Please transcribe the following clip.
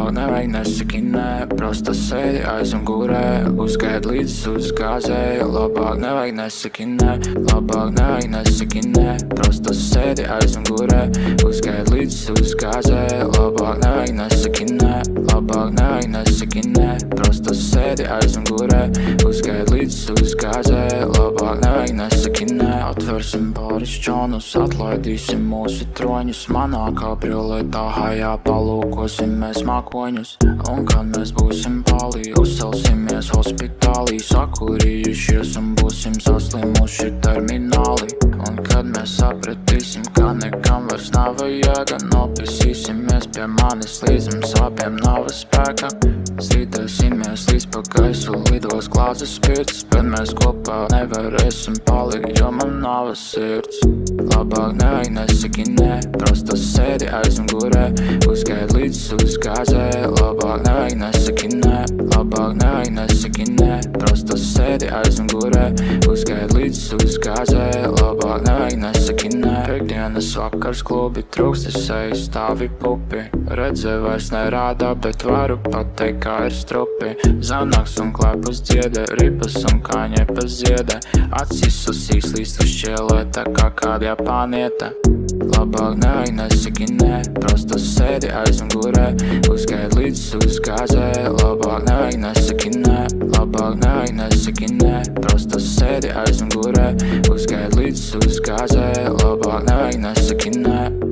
labāk nevajag nesaki nē. Prosta sēdi aizmugurē, uzgaid līdz uzgāzē. Labāk nevajag nesaki nē, labāk nevajag nesaki nē. Prosta sēdi aizmugurē, uzgaid līdz uzgāzē. Labāk nevajag nesaki nē, labāk nevajag nesaki nē. Prosta sēdi aizmugurē, uzgaid līdz uzgāzē. Labāk nevajag nesaki nē. Atversim pāris čonus, atlaidīsim mūsu troņus. Manā kabrioletā hajā palūkosim mēs mākoņus. Un kad mēs būsim palī, uzcelsimies hospitālī. Sakurījušies un būsim saslimuši termināli. Un kad mēs sapratīsim, ka nekam vairs nav jēga, nopiesīsimies pie manis līdz mums abiem nav spēka. Slīdēsimies līdz pa gaisu, lidos glāzes spirts, bet mēs kopā nevarēsim palikt, jo man nav sirds. Labāk nevajag nesaki nē, prosta sēdi aizmugurē, uzgaid līdz uzgāzē. Labāk nevajag nesaki nē, labāk nevajag nesaki nē. Prosta sēdi aizmugurē, uzgaid līdz uzgāzē. Labāk nevajag nesaki nē. Pēkdienas vakars klubi, trūkst sejas, stāvi pupi. Redze vairs nerādā, bet varu pateikt, kā ir strupi. Zanaks un klepus dziedē, ripas un kāņepas ziedē. Acis uzsīs līdz uz šķielē, tā kā kāda japānieta. Labāk nevajag nesaki nē, prosta sēdi aizmugurē, uzgaid līdz uzgāzē. Labāk nevajag nesaki nē, labāk nevajag nesaki nē. Prosta sēdi aizmugurē, uzgaid līdz uzgāzē. Labāk nevajag nesaki nē.